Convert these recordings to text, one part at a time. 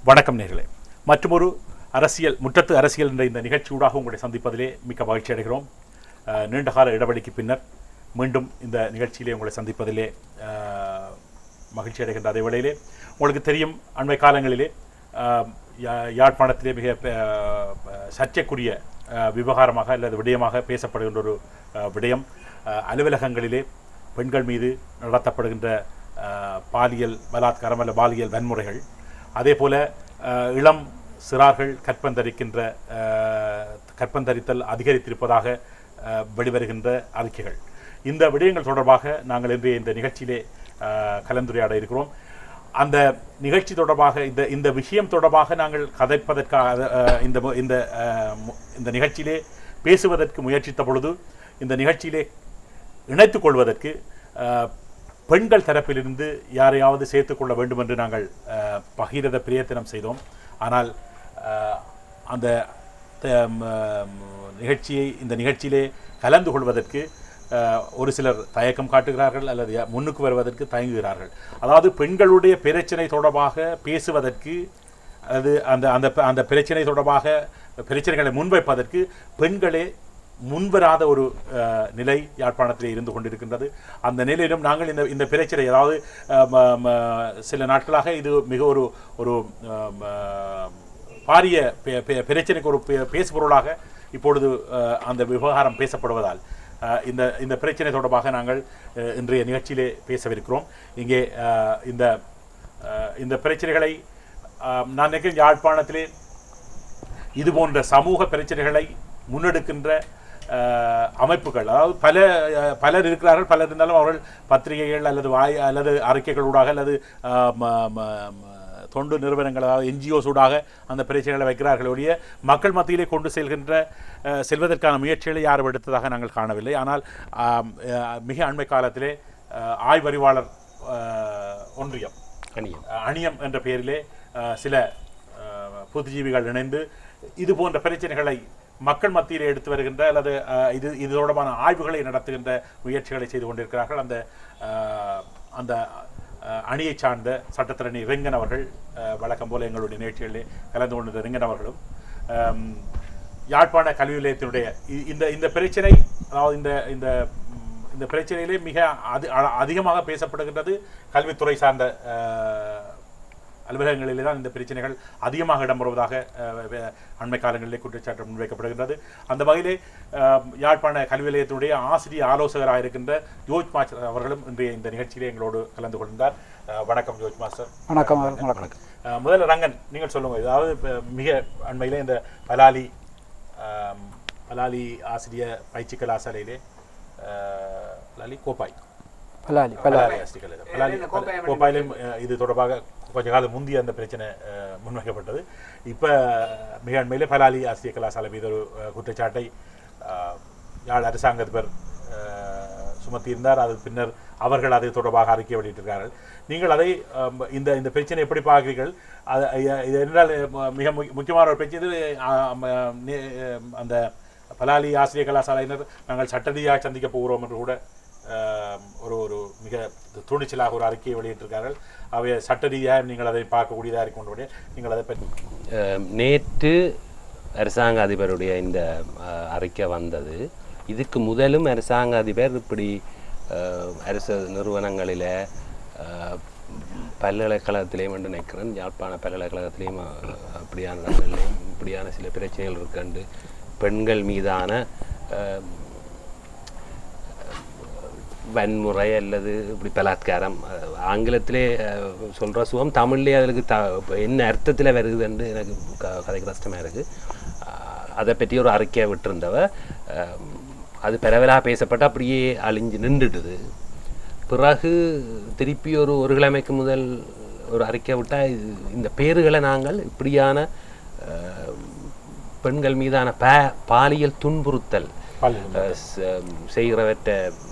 வணக்கம் நேர்களே. மற்றொரு அரசியல் முற்றத்து அரசியல் என்ற இந்த நிகழ்ச்சியூடாக உங்களை சந்திப்பதிலே மிக்க மகிழ்ச்சி அடைகிறோம். நீண்டகால இடைவெளிக்கு பின்னர் மீண்டும் இந்த நிகழ்ச்சியிலே உங்களை சந்திப்பதிலே மகிழ்ச்சி அடைகின்ற அதே வேளையிலே உங்களுக்கு தெரியும், அண்மை காலங்களிலே யாழ்ப்பாணத்திலே மிக சர்ச்சைக்குரிய விவகாரமாக அல்லது விடயமாக பேசப்படுகின்ற ஒரு விடயம் அலுவலகங்களிலே பெண்கள் மீது நடத்தப்படுகின்ற பாலியல் பலாத்காரம் அல்ல பாலியல் வன்முறைகள், அதே போல இளம் சிறார்கள் கற்பந்தரித்தல் அதிகரித்திருப்பதாக வெளிவருகின்ற அறிக்கைகள். இந்த விடயங்கள் தொடர்பாக நாங்கள் இன்றைய இந்த நிகழ்ச்சியிலே கலந்துரையாட இருக்கிறோம். அந்த நிகழ்ச்சி தொடர்பாக இந்த விஷயம் தொடர்பாக நாங்கள் கதைப்பதற்காக இந்த நிகழ்ச்சியிலே பேசுவதற்கு முயற்சித்த பொழுது இந்த நிகழ்ச்சியிலே இணைத்துக் கொள்வதற்கு பெண்கள் தரப்பிலிருந்து யாரையாவது சேர்த்துக்கொள்ள வேண்டும் என்று நாங்கள் பகிரத பிரயத்தனம் செய்தோம். ஆனால் அந்த இந்த நிகழ்ச்சியிலே கலந்து கொள்வதற்கு ஒரு சிலர் தயக்கம் காட்டுகிறார்கள் அல்லது முன்னுக்கு வருவதற்கு தயங்குகிறார்கள். அதாவது பெண்களுடைய பிரச்சனை தொடர்பாக பேசுவதற்கு அல்லது அந்த பிரச்சனை தொடர்பாக பிரச்சனைகளை முன்வைப்பதற்கு பெண்களே முன்வராத ஒரு நிலை யாழ்ப்பாணத்திலே இருந்து கொண்டிருக்கின்றது. அந்த நிலையிலும் நாங்கள் இந்த பிரச்சனை, அதாவது சில நாட்களாக இது மிக ஒரு பாரிய பிரச்சனைக்கு ஒரு பேசுபொருளாக இப்பொழுது அந்த விவகாரம் பேசப்படுவதால் இந்த பிரச்சனை தொடர்பாக நாங்கள் இன்றைய நிகழ்ச்சியிலே பேசவிருக்கிறோம். இங்கே இந்த பிரச்சனைகளை நான் நினைக்கிறேன், யாழ்ப்பாணத்திலே இது போன்ற சமூக பிரச்சனைகளை முன்னெடுக்கின்ற அமைப்புகள், அதாவது பலர் இருக்கிறார்கள். பலர் இருந்தாலும் அவர்கள் பத்திரிகைகள் அல்லது அறிக்கைகளூடாக அல்லது தொண்டு நிறுவனங்கள், அதாவது என்ஜிஓஸூடாக அந்த பிரச்சனைகளை வைக்கிறார்கள் ஒழிய மக்கள் மத்தியிலே கொண்டு செல்வதற்கான முயற்சிகளை யாரும் எடுத்ததாக நாங்கள் காணவில்லை. ஆனால் மிக அண்மை காலத்திலே ஆய்வறிவாளர் ஒன்றியம் அணியம் என்ற பெயரிலே சில புத்திஜீவிகள் இணைந்து இது போன்ற பிரச்சனைகளை மக்கள் மத்தியிலே எடுத்து வருகின்ற அல்லது இது தொடர்பான ஆய்வுகளை நடத்துகின்ற முயற்சிகளை செய்து கொண்டிருக்கிறார்கள். அந்த அணியை சார்ந்த சட்டத்திரணி ரெங்கன் அவர்கள் வழக்கம் போல எங்களுடைய நிகழ்ச்சிகளிலே கலந்து கொண்டிருந்த ரெங்கன் அவர்களும் யாழ்ப்பாண கல்வி நிலையத்தினுடைய இந்த பிரச்சனை, அதாவது இந்த பிரச்சனையிலே மிக அதிகமாக பேசப்படுகின்றது கல்வித்துறை சார்ந்த அலுவலகங்களிலே தான் இந்த பிரச்சனைகள் அதிகமாக இடம்பெறுவதாக அண்மை காலங்களிலே குற்றச்சாட்டு முன்வைக்கப்படுகின்றது. அந்த வகையிலே யாழ்ப்பாண கல்வி நிலையத்தினுடைய ஆசிரியர் ஆலோசகராக இருக்கின்ற ஜோர்ஜ் மாஸ்டர் அவர்களும் இன்றைய இந்த நிகழ்ச்சியிலே எங்களோடு கலந்து கொள்கின்றார். வணக்கம் ஜோர்ஜ் மாஸ்டர். வணக்கம். முதல்ல ரங்கன், நீங்கள் சொல்லுங்க. அதாவது மிக அண்மையிலே இந்த பலாலி ஆசிரியர் பயிற்சி கலாசாலையிலே கோப்பாயிலும் இது தொடர்பாக கொஞ்ச காலம் முந்தைய அந்த பிரச்சனை முன்வைக்கப்பட்டது. இப்போ மிக அண்மையிலே பலாலி ஆசிரியர் கலாசாலை மீது ஒரு குற்றச்சாட்டை யாழ் அரசாங்க அதிபர் சுமத்தியிருந்தார். அது பின்னர் அவர்கள் அது தொடர்பாக அறிக்கை வெளியிட்டிருக்கிறார்கள். நீங்கள் அதை இந்த பிரச்சனை எப்படி பார்க்கிறீர்கள்? இது என்றால் மிக முக்கியமான ஒரு பிரச்சனை. அந்த பலாலி ஆசிரியர் கலாசாலையினர் நாங்கள் சட்டரீதியாக சந்திக்க போகிறோம் என்று கூட ஒரு மிக துணிச்சலாக ஒரு அறிக்கையை வெளியிட்டிருக்கார்கள். அவை சட்ட ரீதியாக நீங்கள் அதை பார்க்கக்கூடியதாக இருக்கின்றன. நீங்கள் அதை பற்றி நேற்று அரசாங்க அதிபருடைய இந்த அறிக்கை வந்தது. இதுக்கு முதலும் அரசாங்க அதிபர் இப்படி அரசு நிறுவனங்களில் பல்கலைக்கழகத்திலேயும் என்று நினைக்கிறேன், யாழ்ப்பாண பல்கலைக்கழகத்திலேயும் அப்படியான இடங்கள்லையும் இப்படியான சில பிரச்சனைகள் இருக்கின்ற பெண்கள் மீதான வன்முறை அல்லது இப்படி பலாத்காரம், ஆங்கிலத்திலே சொல்கிற சுகம், தமிழ்லேயே அதுக்கு என்ன அர்த்தத்தில் வருதுன்னு எனக்கு கதைக்கு கஷ்டமாக இருக்குது. அதை பற்றி ஒரு அறிக்கையை விட்டுருந்தவ அது பரவலாக பேசப்பட்டு அப்படியே அழிஞ்சு நின்றுடுது. பிறகு திருப்பி ஒரு கிழமைக்கு முதல் ஒரு அறிக்கை விட்டால் இந்த பேர்களை நாங்கள் இப்படியான பெண்கள் மீதான பாலியல் துன்புறுத்தல்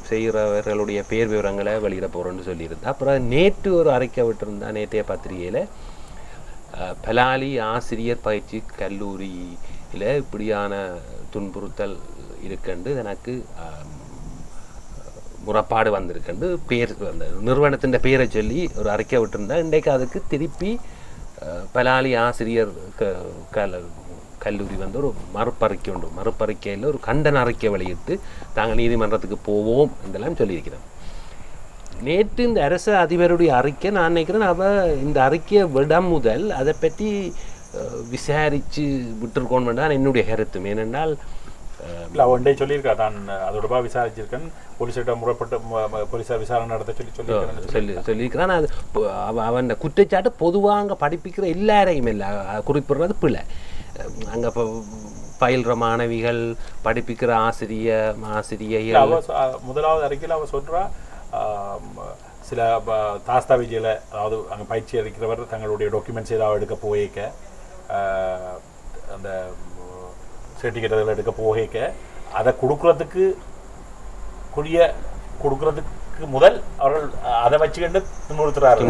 செய்கிறவர்களுடைய பேர் விவரங்களை வெளியிட போகிறோன்னு சொல்லியிருந்தா. அப்புறம் நேற்று ஒரு அறிக்கை விட்டுருந்தா, நேற்றைய பத்திரிகையில் பலாலி ஆசிரியர் பயிற்சி கல்லூரியில் இப்படியான துன்புறுத்தல் இருக்குண்டு எனக்கு முறைப்பாடு வந்திருக்குண்டு பேர் அந்த நிறுவனத்தின் பேரை சொல்லி ஒரு அறிக்கை விட்டுருந்தா. இன்றைக்கு அதுக்கு திருப்பி பலாலி ஆசிரியர் கல்லூரி வந்து ஒரு மறுப்பறிக்கை உண்டு. மறுப்பறிக்கையில் ஒரு கண்டன அறிக்கை வெளியிட்டு தாங்கள் நீதிமன்றத்துக்கு போவோம் என்றெல்லாம் சொல்லியிருக்கிறோம். நேற்று இந்த அரச அதிபருடைய அறிக்கை நான் நினைக்கிறேன் இந்த அறிக்கையை விட முதல் அதை பற்றி விசாரித்து விட்டுருக்கோன்னு தான் என்னுடைய கருத்து. ஏனென்றால் இல்லை ஒன்றே சொல்லியிருக்கா தான் அதோட விசாரிச்சிருக்கேன், போலீஸிட்ட முறைப்பட்டு போலீஸார் விசாரணை நடத்த சொல்லியிருக்கிறான். அது அவன் குற்றச்சாட்டு பொதுவாக அங்கே படிப்பிக்கிற எல்லாரையும் இல்லை குறிப்பிடுறது பிள்ளை. அங்கே இப்போ பயில்ற மாணவிகள், படிப்பிக்கிற ஆசிரியைகள். முதலாவது அறிக்கையில் அவன் சொல்கிறா சில தாஸ்தாவேஜில், அதாவது அங்கே பயிற்சி அளிக்கிறவர் தங்களுடைய டாக்குமெண்ட்ஸ் ஏதாவது எடுக்க போயிக்க, அந்த சர்டிஃபிகேட் எடுக்க போகிக்க அதை கொடுக்குறதுக்கு முதல் அவர்கள் அதை வச்சுக்கிட்டு துன்புறுத்துறாரு.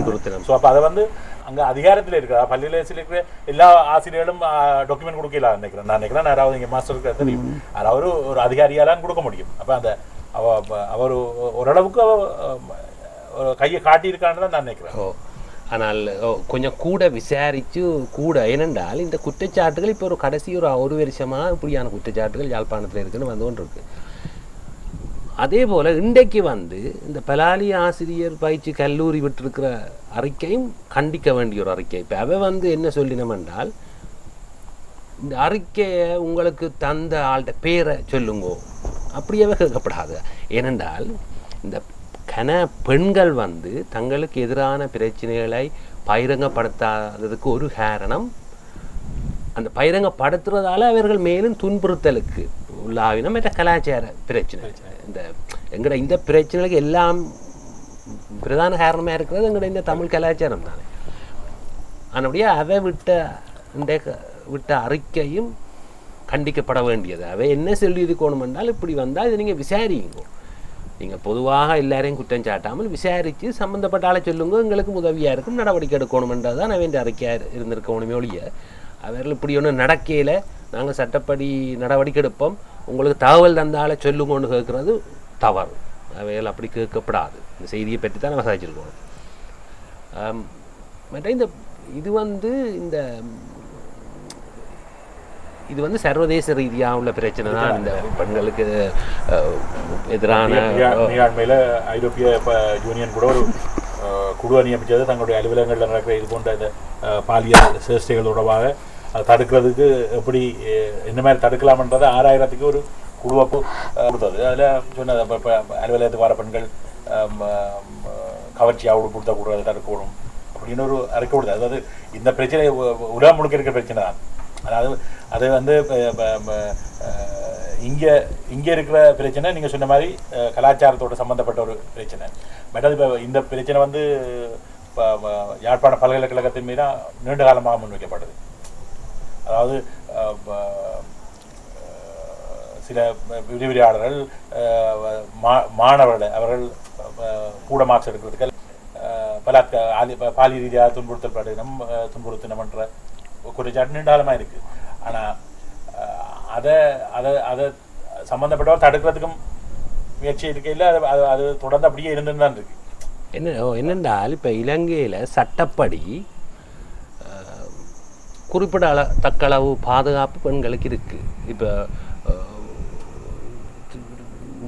ஸோ அப்போ அதை வந்து அங்கே அதிகாரத்தில் இருக்கிற பள்ளியில் இருக்கிற எல்லா ஆசிரியர்களும் டாக்குமெண்ட் கொடுக்கல நான் நினைக்கிறேன். யாராவது இங்கே மாஸ்டருக்கு தெரியும், யாராவது ஒரு அதிகாரியாலாம் கொடுக்க முடியும். அப்போ அந்த அவர் ஓரளவுக்கு கையை காட்டியிருக்கான்னு தான் நான் நினைக்கிறேன். ஆனால் கொஞ்சம் கூட விசாரித்து கூட, ஏனென்றால் இந்த குற்றச்சாட்டுகள் இப்போ ஒரு கடைசி ஒரு வருஷமாக இப்படியான குற்றச்சாட்டுகள் யாழ்ப்பாணத்தில் இருக்குன்னு வந்து கொண்டு இருக்கு. அதே போல் இன்றைக்கு வந்து இந்த பலாலி ஆசிரியர் பயிற்சி கல்லூரி விட்டிருக்கிற அறிக்கையும் கண்டிக்க வேண்டிய ஒரு அறிக்கை. இப்போ அவ வந்து என்ன சொல்லினோம் என்றால், இந்த அறிக்கையை உங்களுக்கு தந்த ஆள்கிட்ட பேரை சொல்லுங்கோ, அப்படியே கேட்கப்படாது. ஏனென்றால் இந்த பெண்கள் வந்து தங்களுக்கு எதிரான பிரச்சனைகளை பகிரங்கப்படுத்தாததுக்கு ஒரு காரணம், அந்த பகிரங்கப்படுத்துறதால அவர்கள் மேலும் துன்புறுத்தலுக்கு உள்ளாவின மற்ற கலாச்சார பிரச்சனை. இந்த பிரச்சனைகளுக்கு எல்லாம் பிரதான காரணமாக இருக்கிறது எங்கள்ட இந்த தமிழ் கலாச்சாரம் தானே. அப்படியே அவை விட்ட அறிக்கையும் கண்டிக்கப்பட வேண்டியது. அவை என்ன சொல்லி இருக்கணும் என்றால், இப்படி வந்தால் இதை நீங்கள் விசாரிங்க, நீங்கள் பொதுவாக எல்லாரையும் குற்றம் சாட்டாமல் விசாரித்து சம்மந்தப்பட்ட ஆளை சொல்லுங்க, எங்களுக்கு உதவியாக இருக்கும், நடவடிக்கை எடுக்கணுமென்றது தான் அவன் அறிக்கையாக இருந்திருக்கணுமே ஒழிய, அவர்கள் இப்படி ஒன்றும் நடக்கையில் நாங்கள் சட்டப்படி நடவடிக்கை எடுப்போம், உங்களுக்கு தகவல் தந்த ஆளை சொல்லுங்கன்னு கேட்குறது தவறு. அவைகள் அப்படி கேட்கப்படாது. இந்த செய்தியை பற்றி தான் நம்ம விசாரிச்சிருக்கோம். மற்ற இது வந்து சர்வதேச ரீதியாக உள்ள பிரச்சனை தான். இந்த பெண்களுக்கு எதிரான அண்மையில் ஐரோப்பிய யூனியன் கூட ஒரு குழு நியமித்தது தங்களுடைய அலுவலகங்களில் நடக்கிற இது போன்ற இந்த பாலியல் சேஷ்டைகள் தொடர்பாக அதை தடுக்கிறதுக்கு எப்படி என்ன மாதிரி தடுக்கலாம்ன்றதை 6000க்கு ஒரு குழுவாப்பு கொடுத்தது. அதில் சொன்னது இப்போ அலுவலகத்துக்கு வர பெண்கள் கவர்ச்சியாக உடுப்படுத்தக்கூடாது, தடுக்கணும் அப்படின்னு ஒரு அறிக்கை கொடுத்தது. அதாவது இந்த பிரச்சனை உலகம் முழுக்க இருக்கிற பிரச்சனை தான். அதாவது அது வந்து இங்கே இருக்கிற பிரச்சனை நீங்கள் சொன்ன மாதிரி கலாச்சாரத்தோட சம்மந்தப்பட்ட ஒரு பிரச்சனை. பட் இப்போ இந்த பிரச்சனை வந்து யாழ்ப்பாண பல்கலைக்கழகத்தின் மீது நீண்ட காலமாக முன்வைக்கப்படுது. அதாவது சில விரிவுரையாளர்கள் மாணவர்கள் அவர்கள் கூட மார்க்ஸ் எடுக்கிறதுக்கு பாலியல் ரீதியாக துன்புறுத்தினம்ன்ற குற்றச்சாட்டு நீண்ட காலமாக இருக்குது. ஆனால் அதை சம்மந்தப்பட்டவர் தடுக்கிறதுக்கும் முயற்சி இருக்கையில் அது தொடர்ந்து அப்படியே இருந்துன்னு தான் இருக்கு. என்னென்றால் இப்போ இலங்கையில் சட்டப்படி குறிப்பிடத்தக்க அளவு பாதுகாப்பு பெண்களுக்கு இருக்குது. இப்போ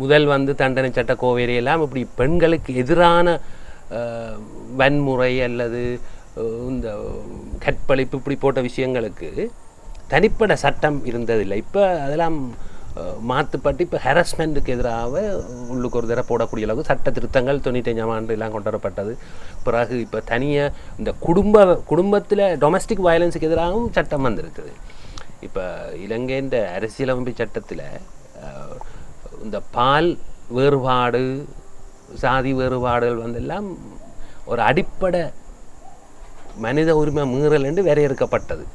முதல் வந்து தண்டனை சட்ட கோவேரியெல்லாம் இப்படி பெண்களுக்கு எதிரான வன்முறை அல்லது இந்த கற்பழிப்பு இப்படி போட்ட விஷயங்களுக்கு தனிப்பட்ட சட்டம் இருந்ததில்லை. இப்போ அதெல்லாம் மாற்றுப்பட்டு இப்போ ஹராஸ்மெண்ட்டுக்கு எதிராக உள்ளுக்கு ஒரு தடவை போடக்கூடிய அளவுக்கு சட்ட திருத்தங்கள் 95ஆம் ஆண்டு எல்லாம் கொண்டு வரப்பட்டது. பிறகு இப்போ தனியாக இந்த குடும்பத்தில் டொமஸ்டிக் வயலன்ஸுக்கு எதிராகவும் சட்டம் வந்திருக்குது. இப்போ இலங்கை இந்த அரசியலமைப்பு சட்டத்தில் இந்த பால் வேறுபாடு, சாதி வேறுபாடுகள் வந்தெல்லாம் ஒரு அடிப்படை மனித உரிமை மீறல் என்று வரையறுக்கப்பட்டது.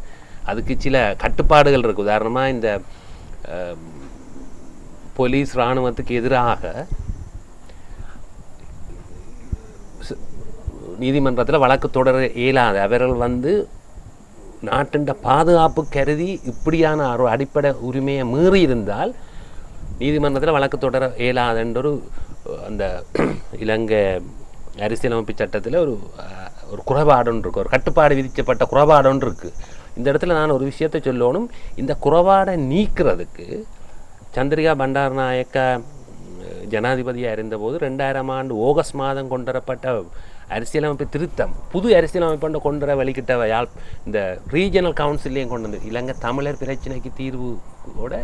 அதுக்கு சில கட்டுப்பாடுகள் இருக்குது. உதாரணமாக இந்த போலீஸ் இராணுவத்துக்கு எதிராக நீதிமன்றத்தில் வழக்கு தொடர இயலாது. அவர்கள் வந்து நாட்டின் பாதுகாப்பு கருதி இப்படியான ஒரு அடிப்படை உரிமையை மீறி இருந்தால் நீதிமன்றத்தில் வழக்கு தொடர இயலாதென்றொரு அந்த இலங்கை அரசியலமைப்பு சட்டத்தில் ஒரு குறைபாடு ஒன்று இருக்குது, ஒரு கட்டுப்பாடு விதிக்கப்பட்ட குறைபாடு ஒன்று இருக்குது. இந்த இடத்துல நான் ஒரு விஷயத்தை சொல்லணும். இந்த குறைபாடை நீக்கிறதுக்கு சந்திரிகா பண்டாரநாயக்கா ஜனாதிபதியாக இருந்தபோது 2000 ஆண்டு ஆகஸ்ட் மாதம் கொண்டுவரப்பட்ட அரசியலமைப்பு திருத்தம், புது அரசியலமைப்பு கொண்டுவர வழிகிட்ட இந்த ரீஜனல் கவுன்சிலையும் கொண்டு வந்து இலங்கை தமிழர் பிரச்சனைக்கு தீர்வோட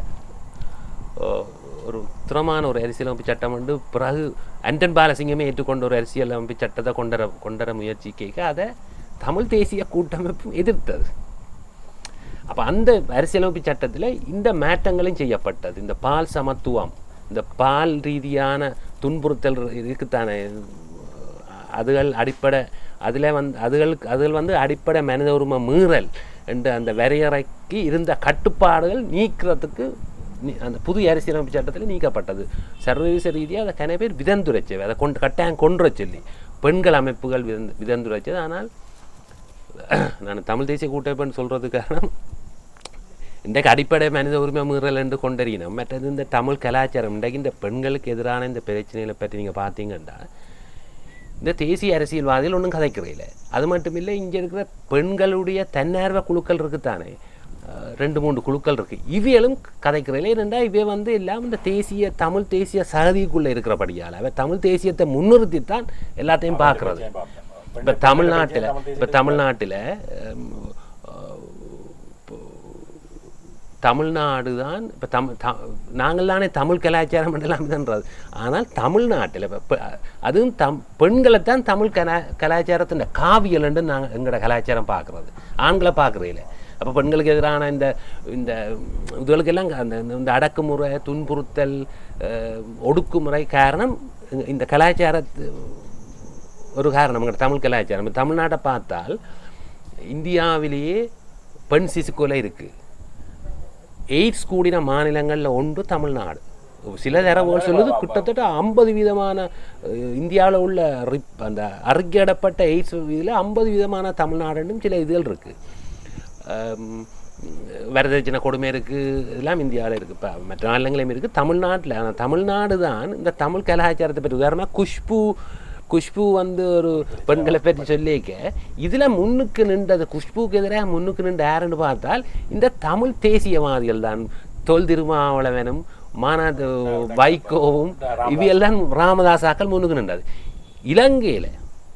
ஒரு திறமான ஒரு அரசியலமைப்பு சட்டம் வந்து பிறகு அண்டன் பாலசிங்கமே ஏற்றுக்கொண்ட ஒரு அரசியலமைப்பு சட்டத்தை கொண்டுவர முயற்சிக்க அதை தமிழ் தேசிய கூட்டமைப்பும் எதிர்த்தது. அப்போ அந்த அரசியலமைப்பு சட்டத்தில் இந்த மாற்றங்களும் செய்யப்பட்டது. இந்த பால் சமத்துவம், இந்த பால் ரீதியான துன்புறுத்தல் இருக்குத்தானே, அதுகள் அடிப்படை அதுகள் வந்து அடிப்படை மனித உரிமை மீறல் என்ற அந்த வரையறைக்கு இருந்த கட்டுப்பாடுகள் நீக்கிறதுக்கு அந்த புது அரசியலமைப்பு சட்டத்தில் நீக்கப்பட்டது. சர்வதேச ரீதியாக அதை கன பேர் விதந்துரைச்சவை, அதை கட்டாயம் கொன்ற சொல்லி பெண்கள் அமைப்புகள் விதந்துரைச்சது. ஆனால் நான் தமிழ் தேசிய கூட்டமைப்புன்னு சொல்கிறது காரணம் இன்றைக்கு அடிப்படை மனித உரிமை மீறல் என்று கொண்டறியணும். மற்றது இந்த தமிழ் கலாச்சாரம், இன்றைக்கு இந்த பெண்களுக்கு எதிரான இந்த பிரச்சனைகளை பற்றி நீங்கள் பார்த்தீங்கன்னா இந்த தேசிய அரசியல்வாதிகள் ஒன்றும் கதைக்கிறதில்லை. அது மட்டும் இல்லை, இங்கே இருக்கிற பெண்களுடைய தன்னார்வ குழுக்கள் இருக்குத்தானே, 2-3 குழுக்கள் இருக்குது, இவைகளும் கதைக்கிறதில்லை. ஏனென்றால் இவை வந்து எல்லாம் இந்த தமிழ் தேசிய சகதிக்குள்ளே இருக்கிறபடியால் அவை தமிழ் தேசியத்தை முன்னிறுத்தித்தான் எல்லாத்தையும் பார்க்குறது. இப்போ தமிழ்நாட்டில் தமிழ்நாடு தான் இப்போ நாங்கள் தானே தமிழ் கலாச்சாரம் எல்லாம் தான்றது. ஆனால் தமிழ்நாட்டில் இப்போ அதுவும் பெண்களைத்தான் தமிழ் கலாச்சாரத்தின் காவியல் என்று நாங்கள் எங்களோட கலாச்சாரம் பார்க்குறது, ஆண்களை பார்க்குறதில்ல. அப்போ பெண்களுக்கு எதிரான இந்த இதுகளுக்கெல்லாம் இந்த அடக்குமுறை, துன்புறுத்தல், ஒடுக்குமுறை காரணம் இந்த கலாச்சாரத்து ஒரு காரணம். எங்களோட தமிழ் கலாச்சாரம். தமிழ்நாட்டை பார்த்தால் இந்தியாவிலேயே பெண் சிசுக்கொலை இருக்குது. எய்ட்ஸ் கூடின மாநிலங்களில் ஒன்று தமிழ்நாடு. சில தரவுகள் சொல்லுது கிட்டத்தட்ட 50% இந்தியாவில் உள்ள அந்த அறிக்கையிடப்பட்ட எய்ட்ஸ் இதில் 50% தமிழ்நாடுன்னு சில இதுகள் இருக்குது. வரதட்சணை கொடுமை இருக்குது, இதெல்லாம் இந்தியாவில் இருக்குது. இப்போ மற்ற மாநிலங்களையும் இருக்குது, தமிழ்நாட்டில். ஆனால் தமிழ்நாடு தான் இந்த தமிழ் கலாச்சாரத்தை பற்றி உதாரணமாக குஷ்பு வந்து ஒரு பெண்களை பற்றி சொல்லிக்க இதில் முன்னுக்கு நின்றது, குஷ்புக்கு எதிராக முன்னுக்கு நின்று யாருன்னு பார்த்தால் இந்த தமிழ் தேசியவாதிகள் தான். தொல் திருமாவளவனும் மாநாடு வைகோவும் இவையெல்லாம் ராமதாசாக்கள் முன்னுக்கு நின்றது. இலங்கையில்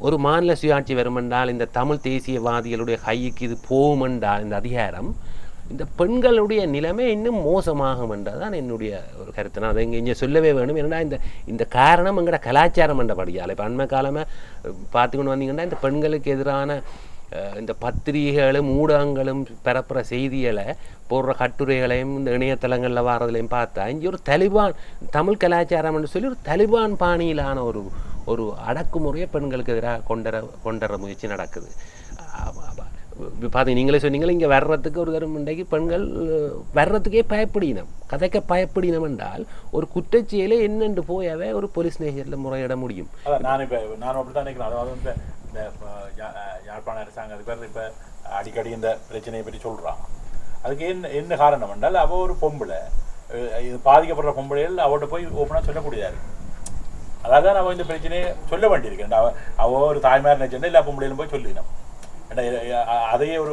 ஒரு மாநில சுயாட்சி வருமென்றால் இந்த தமிழ் தேசியவாதிகளுடைய கைக்கு இது போகுமென்றால் இந்த அதிகாரம் இந்த பெண்களுடைய நிலைமை இன்னும் மோசமாகும் என்றதான் என்னுடைய ஒரு கருத்து. நான் அதை இங்கே சொல்லவே வேணும். ஏன்னா இந்த காரணம் எங்களோட கலாச்சாரம் என்றபடியால் இப்போ அண்மை காலமாக பார்த்துக்கொண்டு வந்தீங்கன்னா இந்த பெண்களுக்கு எதிரான இந்த பத்திரிகைகளும் ஊடகங்களும் பரப்புகிற செய்திகளை போடுற கட்டுரைகளையும் இந்த இணையதளங்களில் வாரதுலையும் பார்த்தா இங்கே ஒரு தலிபான் தமிழ் கலாச்சாரம் என்று சொல்லி ஒரு தலிபான் பாணியிலான ஒரு அடக்குமுறையை பெண்களுக்கு எதிராக கொண்டுற முயற்சி நடக்குது. பார்த்தீங்க, நீங்களே சொன்னீங்களே இங்கே வர்றதுக்கு ஒரு தரம் இன்றைக்கு பெண்கள் வர்றதுக்கே பயப்படினம், கதைக்க பயப்படினம் என்றால் ஒரு குற்றச்செயலை என்னென்று போயாவே ஒரு போலீஸ் ஸ்டேஷனில் முறையிட முடியும். நான் அப்படித்தான் நினைக்கிறேன். அதாவது இந்த யாழ்ப்பாண அரசாங்க அதிபர் இப்போ அடிக்கடி இந்த பிரச்சனையை பற்றி சொல்கிறாங்க. அதுக்கு என்ன காரணம் என்றால் அவள் ஒரு பொம்பளை, இது பாதிக்கப்படுற பொம்பளைகள் அவள்கிட்ட போய் ஓப்பனாக சொல்லக்கூடியதாரு. அதாவது அவள் இந்த பிரச்சனையை சொல்ல வேண்டியிருக்கேன். அவள் ஒரு தாய்மார் நினைச்சா எல்லா பொம்பளையிலும் போய் சொல்லிடணும். அதையே ஒரு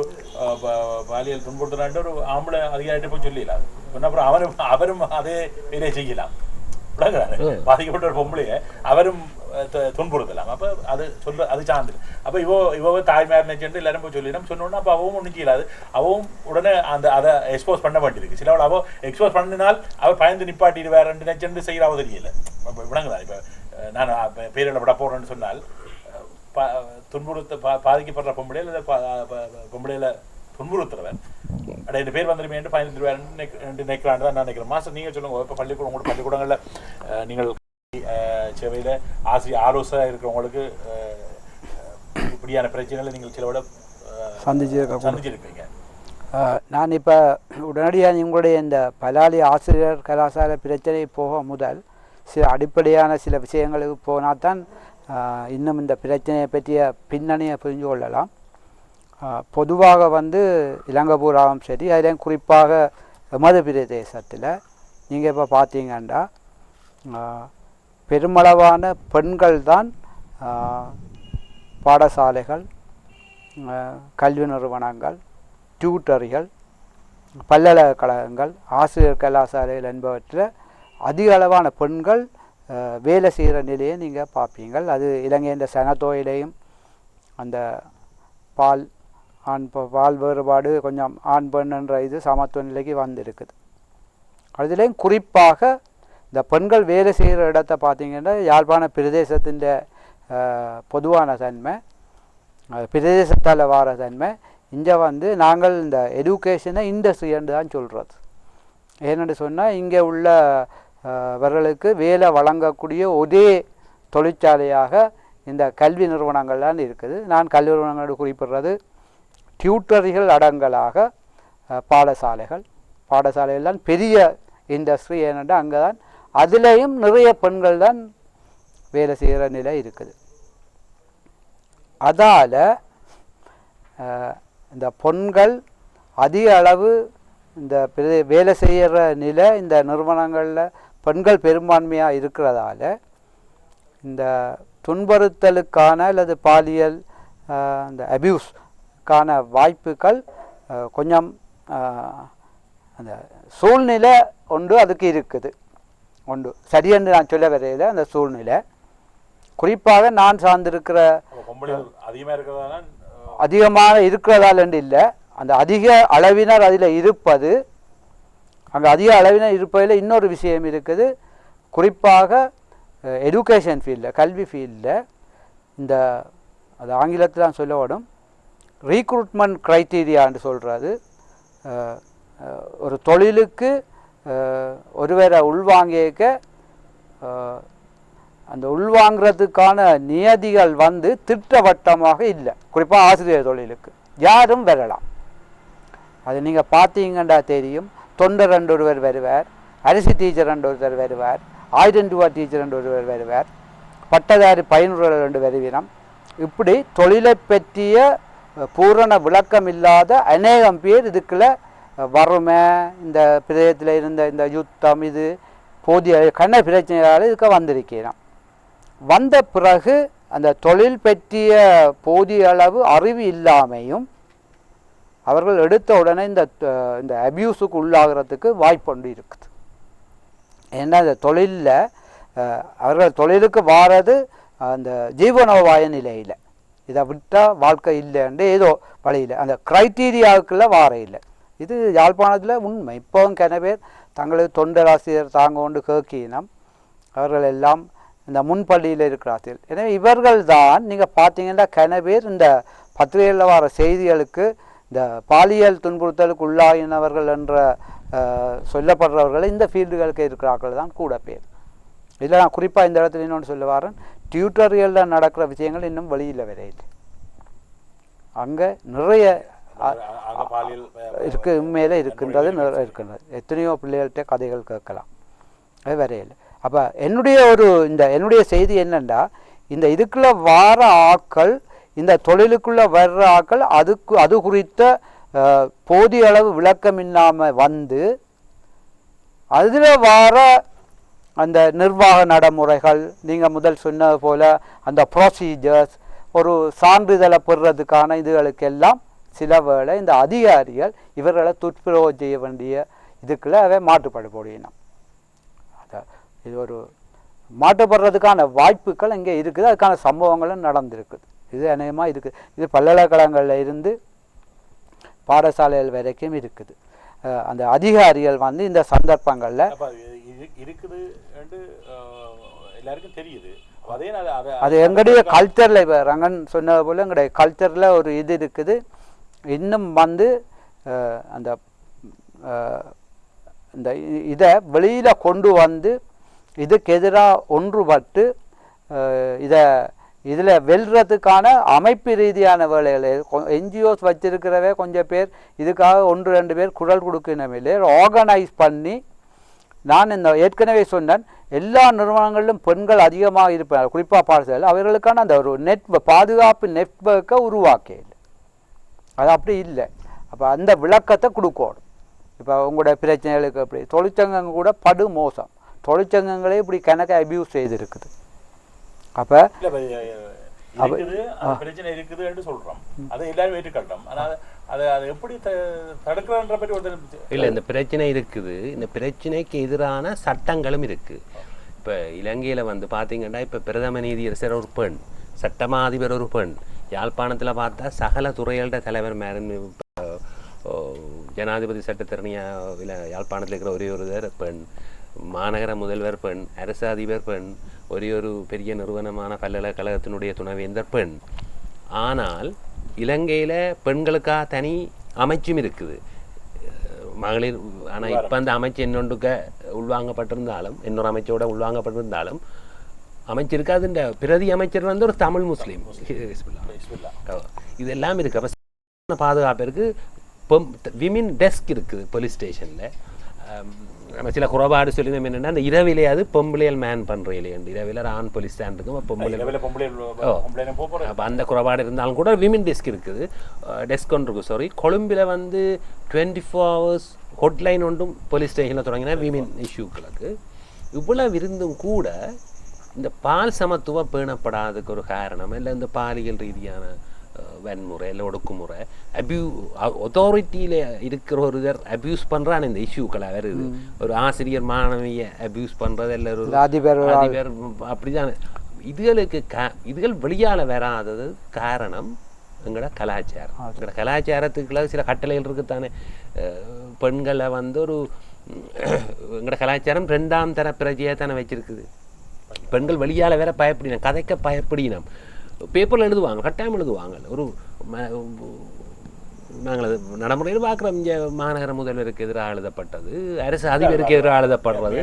பாலியல் துன்புறுத்தினான்ட்டு ஒரு ஆம்பளை அதிகாரிட்ட போய் சொல்லிடலாம். அப்புறம் அவரும் அதே வேலையை செய்யலாம். பாதிக்கப்பட்ட ஒரு பொம்பளையை அவரும் துன்புறுத்தலாம். அப்போ அது சார்ந்து அப்போ இவ தாய்மார் நினைச்சு எல்லாரும் போய் சொல்லிடும். சொன்னோன்னா அப்போ அவவும் ஒன்றும் செய்யலாது. அவவும் உடனே அதை எக்ஸ்போஸ் பண்ண வேண்டியிருக்கு. சில அவள் எக்ஸ்போஸ் பண்ணினால் அவர் பயந்து நிப்பாட்டிட்டு வேற நினைச்சு செய்யறாவோ தெரியல. விளங்குதா? இப்போ நான் பேரில் விட போறேன்னு சொன்னால் பாதிக்கப்படுற பொம்பளையில் பொம்பளையில துன்புறுத்துறவன் அட இந்த பேர் வந்துருமே என்று பயந்துருவாருன்னு நினைக்கிறான்னு தான் நான் நினைக்கிறேன். மாஸ்டர் நீங்கள் சொல்லுங்க, இப்போ உங்களோட பள்ளிக்கூடங்களில் நீங்கள் சேவையில் ஆலோசனை இருக்கிறவங்களுக்கு இப்படியான பிரச்சனைகளை நீங்கள் சில விட சந்திச்சிருப்பீங்க. நான் இப்போ உடனடியாக உங்களுடைய இந்த பலாலி ஆசிரியர் கலாசார பிரச்சனை போக முதல் சில அடிப்படையான சில விஷயங்களுக்கு போனால் தான் இன்னும் இந்த பிரச்சனையை பற்றிய பின்னணியை புரிஞ்சு கொள்ளலாம். பொதுவாக இலங்கை பூராவும் சரி, அதிலையும் குறிப்பாக எமது பிரதேசத்தில் நீங்கள் இப்போ பார்த்தீங்கன்னா பெருமளவான பெண்கள் தான் பாடசாலைகள், கல்வி நிறுவனங்கள், டியூட்டர்கள், பல்கலைக்கழகங்கள், ஆசிரியர் கலாசாலைகள் என்பவற்றில் அதிக அளவான பெண்கள் வேலை செய்கிற நிலையை நீங்கள் பார்ப்பீங்கள். அது இலங்கையின் சனத்தொகையிலையும் அந்த பால் வேறுபாடு கொஞ்சம் ஆண் பெண்ணுன்ற இது சமத்துவ நிலைக்கு வந்திருக்குது. அதுலேயும் குறிப்பாக இந்த பெண்கள் வேலை செய்கிற இடத்தை பார்த்தீங்கன்னா யாழ்ப்பாண பிரதேசத்தின் பொதுவான தன்மை, பிரதேசத்தால் வார தன்மை. இங்கே வந்து நாங்கள் இந்த எடுகேஷனை இண்டஸ்ட்ரியன்னு தான் சொல்கிறது. ஏன்னு சொன்னால் இங்கே உள்ளவர்களுக்கு வேலை வழங்கக்கூடிய ஒரே தொழிற்சாலையாக இந்த கல்வி நிறுவனங்கள்லாம் இருக்குது. நான் கல்வி நிறுவனங்களோடு குறிப்பிடுறது டியூட்டர்கள் அடங்கலாக பாடசாலைகள்லாம் பெரிய இண்டஸ்ட்ரி. ஏனென்றால் அங்கே தான் அதுலேயும் நிறைய பெண்கள் தான் வேலை செய்கிற நிலை இருக்குது. அதால் இந்த பெண்கள் அதிக அளவு இந்த வேலை செய்கிற நிலை இந்த நிறுவனங்களில் பெண்கள் பெரும்பான்மையாக இருக்கிறதால இந்த துன்புறுத்தலுக்கான அல்லது பாலியல் இந்த அபியூஸ்க்கான வாய்ப்புகள் கொஞ்சம் அந்த சூழ்நிலை ஒன்று அதுக்கு இருக்குது. ஒன்று சரியென்று நான் சொல்ல வரையில் அந்த சூழ்நிலை குறிப்பாக நான் சார்ந்திருக்கிற அதிகமாக இருக்கிறதால் என்று இல்லை, அந்த அதிக அளவினர் அதில் இருப்பது, அங்கே அதிக அளவினர் இருப்பதில் இன்னொரு விஷயம் இருக்குது. குறிப்பாக எடுகேஷன் ஃபீல்டில், கல்வி ஃபீல்டில் இந்த அது ஆங்கிலத்தில் தான் சொல்லப்படும் ரீக்ரூட்மெண்ட் க்ரைட்டீரியான்னு சொல்கிறது. ஒரு தொழிலுக்கு ஒருவரை உள்வாங்கிக்க அந்த உள்வாங்கிறதுக்கான நியதிகள் வந்து திட்டவட்டமாக இல்லை. குறிப்பாக ஆசிரியர் தொழிலுக்கு யாரும் வரலாம். அது நீங்கள் பார்த்தீங்கன்னா தெரியும். தொண்டர் ரெண்டு ஒருவர் வருவார், அரிசி டீச்சர் ரெண்டு ஒருவர் வருவார், 1000 ரூபா டீச்சர் ரெண்டு ஒருவர் வருவார், பட்டதாரி பயனுறர்கள் ரெண்டு வருவினம். இப்படி தொழிலை பற்றிய பூரண விளக்கம் இல்லாத அநேகம் பேர் இதுக்குள்ள வறுமை, இந்த பிரதேசத்தில் இருந்த இந்த யுத்தம், இது போதிய கண்ண பிரச்சனைகளால் இதுக்கு வந்திருக்கிறோம். வந்த பிறகு அந்த தொழில் பற்றிய போதிய அளவு அறிவு இல்லாமையும் அவர்கள் எடுத்த உடனே இந்த அபியூஸுக்கு உள்ளாகிறதுக்கு வாய்ப்பு இருக்குது. ஏன்னா இந்த தொழிலில் அவர்கள் தொழிலுக்கு வாரது அந்த ஜீவனோபாய நிலையில், இதை விட்டால் வாழ்க்கை இல்லைன்னு ஏதோ வழியில் அந்த க்ரைட்டீரியாவுக்குள்ள வார இல்லை. இது யாழ்ப்பாணத்தில் உண்மை. இப்போவும் கன பேர் தங்களுக்கு தொண்டராசிரியர் தாங்க கொண்டு கேட்கினம். அவர்கள் எல்லாம் இந்த முன்பள்ளியில் இருக்கிறார்கள். எனவே இவர்கள் தான் நீங்கள் பார்த்தீங்கன்னா கன பேர் இந்த பத்திரிகையில் வர செய்திகளுக்கு இந்த பாலியல் துன்புறுத்தலுக்கு உள்ளாகினவர்கள் என்ற சொல்லப்படுறவர்கள் இந்த ஃபீல்டுகளுக்கு இருக்கிறார்கள் தான் கூட பேர். இதில் நான் குறிப்பாக இந்த இடத்துல இன்னொன்று சொல்ல வரேன், டியூட்டோரியலில் நடக்கிற விஷயங்கள் இன்னும் வெளியில் வரையில்லை. அங்கே நிறைய இருக்கு, உண்மையில இருக்கின்றது இருக்கின்றது. எத்தனையோ பிள்ளைகள்கிட்ட கதைகள் கேட்கலாம், அது வரையில். அப்போ என்னுடைய செய்தி என்னென்னா, இந்த இதுக்குள்ளே வார ஆட்கள், இந்த தொழிலுக்குள்ளே வர்ற ஆட்கள் அது குறித்த போதிய அளவு விளக்கம் இல்லாமல் வந்து அதில் வார அந்த நிர்வாக நடைமுறைகள், நீங்கள் முதல் சொன்னது போல் அந்த ப்ரொசீஜர்ஸ், ஒரு சான்றிதழை பெறுறதுக்கான இதுகளுக்கெல்லாம் சில வேளை இந்த அதிகாரிகள் இவர்களை துஷ்பிரயோக செய்ய வேண்டிய இதுக்குள்ள அவை மாட்டுப்பாடு போடணும். இது ஒரு மாட்டுப்படுறதுக்கான வாய்ப்புகள் இங்கே இருக்குது. அதுக்கான சம்பவங்களும் நடந்திருக்குது. இது அநேகமாக இருக்குது. இது பல்கலைக்கழகங்களில் இருந்து பாடசாலைகள் வரைக்கும் இருக்குது. அந்த அதிகாரிகள் வந்து இந்த சந்தர்ப்பங்களில் இருக்குது எல்லாருக்கும் தெரியுது. அது எங்களுடைய கல்ச்சரில், இப்போ ரங்கன் சொன்னது போல் எங்களுடைய கல்ச்சரில் ஒரு இது இருக்குது. இன்னும் வந்து அந்த இந்த இதை வெளியில் கொண்டு வந்து இதுக்கு எதிராக ஒன்றுபட்டு இதில் வெல்றதுக்கான அமைப்பு ரீதியான வேலைகளை என்ஜிஓஸ் வச்சிருக்கிறவே கொஞ்சம் பேர் இதுக்காக 1-2 பேர் குரல் கொடுக்கணுமில்லை, ஆர்கனைஸ் பண்ணி. நான் இந்த ஏற்கனவே சொன்னேன், எல்லா நிறுவனங்களிலும் பெண்கள் அதிகமாக இருப்பாங்க, குறிப்பாக பாடசாலை. அவர்களுக்கான அந்த ஒரு பாதுகாப்பு நெட்வொர்க்கை உருவாக்கல. அது அப்படி இல்லை. அப்போ அந்த விளக்கத்தை கொடுக்கணும். இப்போ உங்களோட பிரச்சனைகளுக்கு அப்படி தொழிற்சங்கங்கள் கூட படு மோசம். தொழிற்சங்கங்களே இப்படி கணக்கை அபியூஸ் செய்திருக்குது. அப்போ இருக்குது அந்த பிரச்சனை இருக்குது என்று சொல்றோம். அதை எல்லாரும் ஏற்றுக்கட்டும். ஆனால் அதை எப்படி தடுக்கிறன்ற பற்றி ஒரு இல்லை, இந்த பிரச்சனை இருக்குது. இந்த பிரச்சனைக்கு எதிரான சட்டங்களும் இருக்கு. இப்போ இலங்கையில் வந்து பார்த்தீங்கன்னா இப்போ பிரதம நீதியரசர் ஒரு பெண், சட்டமா அதிபர் ஒரு பெண், யாழ்ப்பாணத்தில் பார்த்தா சகல துறைகளோட தலைவர் மேரன், ஜனாதிபதி சட்டத்தரணியாக யாழ்ப்பாணத்தில் இருக்கிற ஒரே ஒரு பெண், மாநகர முதல்வர் பெண், அரசு அதிபர் பெண், ஒரே ஒரு பெரிய நிறுவனமான பல்கலைக்கழகத்தினுடைய துணைவேந்தர் பெண். ஆனால் இலங்கையில் பெண்களுக்காக தனி அமைச்சும் இருக்குது மகளிர். ஆனால் இப்போ அந்த அமைச்சு இன்னொன்றுக்க உள்வாங்கப்பட்டிருந்தாலும், இன்னொரு அமைச்சோட உள்வாங்கப்பட்டிருந்தாலும் அமைச்சிருக்கு. அதுன்ற பிரதி அமைச்சர் வந்து ஒரு தமிழ் முஸ்லீம். இதெல்லாம் இருக்கு. அப்போ பாதுகாப்பிற்கு விமின் டெஸ்க் இருக்குது போலீஸ் ஸ்டேஷனில். நம்ம சில குறைபாடு சொல்லி என்னென்னா அந்த இரவிலே அது பொம்பளையல் மேன் பண்ணுறீங்களே, இரவில் ஆண் போலீஸ் ஸ்டாண்ட் இருக்கும், பொம்பளை. அப்போ அந்த குறைபாடு இருந்தாலும் கூட விமின் டெஸ்க் இருக்குது, டெஸ்க் ஒன்று இருக்கும். சாரி, கொழும்பில் வந்து 24 hours ஹொட்லைன் ஒன்றும் போலீஸ் ஸ்டேஷனில் தொடங்கினா விமின் இஷ்யூக்களுக்கு. இவ்வளவு இருந்தும் கூட இந்த பால் சமத்துவம் பேணப்படாததுக்கு ஒரு காரணம் இல்லை இந்த பாலியல் ரீதியான வன்முறை இல்லை ஒடுக்குமுறை, அத்தாரிட்டியில் இருக்கிற ஒருவர் அபியூஸ் பண்ணுறான்னு இந்த இஷ்யூக்களை வருது. ஒரு ஆசிரியர் மாணவியை அபியூஸ் பண்ணுறது இல்லை ஒரு அதிபர் அப்படிதான். இதுகள் வெளியால் வராதது காரணம் எங்களோட கலாச்சாரம். எங்களோட கலாச்சாரத்துக்குள்ள சில கட்டளைகள் இருக்குத்தானே. பெண்களை வந்து ஒரு எங்களோட கலாச்சாரம் 2ஆம் தர பிரஜையை தானே வச்சிருக்குது. பெண்கள் வெளியால் வேற பயப்படினோம், கதைக்க பயப்படினோம், பேப்பரில் எழுதுவாங்க, கட்டாயம் எழுதுவாங்க. ஒரு நாங்கள் நடைமுறையில் பார்க்குறோம். இங்கே மாநகர முதல்வருக்கு எதிராக எழுதப்பட்டது, அரசு அதிபருக்கு எதிராக எழுதப்படுறது.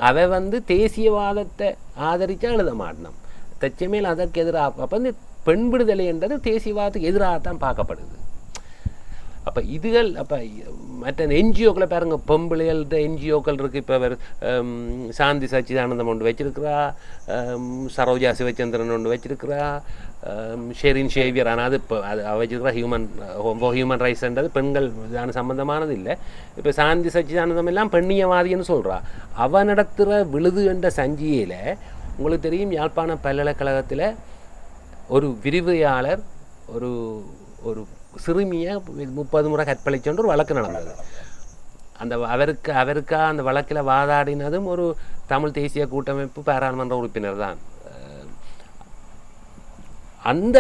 அவை வந்து தேசியவாதத்தை ஆதரித்தா எழுத மாட்டோம், தச்சமேல் அதற்கு எதிராக. அப்போ இந்த பெண் விடுதலை என்றது தேசியவாதத்துக்கு எதிராகத்தான் பார்க்கப்படுது. அப்போ இதுகள் அப்போ மற்ற என்ஜிஓக்களை பாருங்க, பொம்பளைகள்கிட்ட என்ஜிஓக்கள் இருக்குது. இப்போ சாந்தி சச்சிதானந்தம் ஒன்று வச்சிருக்கிறா, சரோஜா சிவச்சந்திரன் ஒன்று வச்சிருக்கிறா, ஷெரின் ஷேவியர். ஆனால் அது இப்போ அது வச்சிருக்கிறா ஹியூமன் ரைட்ஸ்ன்றது பெண்கள் இதான சம்பந்தமானது இல்லை. இப்போ சாந்தி சச்சிதானந்தம் எல்லாம் பெண்ணியவாதின்னு சொல்கிறா. அவ நடத்துகிற விழுது என்ற சஞ்சிகையில் உங்களுக்கு தெரியும், யாழ்ப்பாண பல்கலைக்கழகத்தில் ஒரு விரிவுரையாளர் ஒரு ஒரு சிறுமியை 30 முறை கற்பழிச்சோன்ற ஒரு வழக்கு நடந்தது. அந்த அவருக்கா அந்த வழக்கில் வாதாடினதும் ஒரு தமிழ் தேசிய கூட்டமைப்பு பாராளுமன்ற உறுப்பினர் தான். அந்த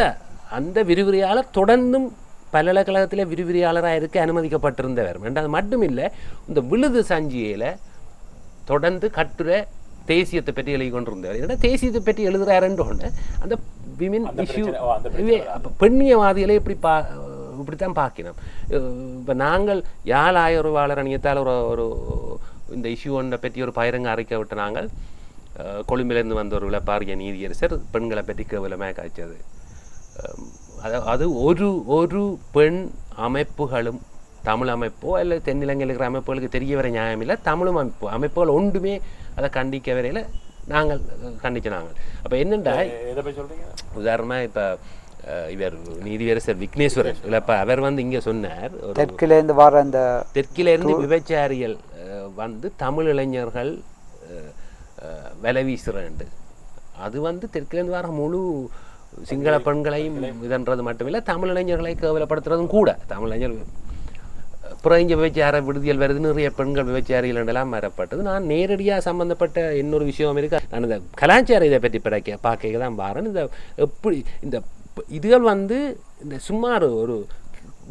அந்த விரிவுரையாளர் தொடர்ந்தும் பல்கலைக்கழகத்தில் விரிவுரையாளராக இருக்க அனுமதிக்கப்பட்டிருந்தவர். ரெண்டாவது மட்டும் இல்லை, இந்த விழுது சஞ்சிகையில் தொடர்ந்து கட்டுரை தேசியத்தை பற்றி எழுதி கொண்டிருந்தவர். ஏன்னா தேசியத்தை பற்றி எழுதுறாருன்ற ஒன்று அந்த விமின் இஷ்யூ பெண்ணியவாதிகளை இப்படித்தான் பார்க்கணும். இப்போ நாங்கள் யாழ் ஆய்வாளர் அணியத்தால் ஒரு இந்த இஷ்யூ ஒன்றை பற்றி ஒரு பயிரங்க அறிக்கை விட்டு நாங்கள் கொழும்பிலிருந்து வந்த ஒரு விளப்பாரிய நீதியரசர் பெண்களை பற்றி கேவலமாக காய்ச்சது. அது ஒரு பெண் அமைப்புகளும் தமிழ் அமைப்போ இல்லை தென்னிலங்கையில் இருக்கிற அமைப்புகளுக்கு தெரிய வர நியாயம் இல்லை. தமிழும் அமைப்புகள் ஒன்றுமே அதை கண்டிக்க வரையில் நாங்கள் கண்டிச்சினாங்க. அப்போ என்னென்றா உதாரணமாக இப்போ இவர் நீதியரசர் விக்னேஸ்வரன் இல்லைப்பா, அவர் வந்து இங்கே சொன்னார், தெற்கிலேருந்து வர அந்த தெற்கிலேருந்து விபச்சாரிகள் வந்து தமிழ் இளைஞர்கள் விலை வீசுறேன்ட்டு. அது வந்து தெற்கிலேருந்து வர முழு சிங்கள பெண்களையும் இதன்றது மட்டும் இல்லை, தமிழ் இளைஞர்களை கேவலப்படுத்துறதும் கூட. தமிழ் இளைஞர் புறஞ்ச விபச்சார விடுதிகள் வருது, நிறைய பெண்கள் விபச்சாரிகள் என்றெல்லாம் வரப்பட்டது. நான் நேரடியாக சம்மந்தப்பட்ட இன்னொரு விஷயம் இருக்கு. நான் இந்த கலாச்சார இதை பற்றி பார்க்க தான் பாருன்னு. இந்த எப்படி இந்த இதுகள் வந்து இந்த சுமார் ஒரு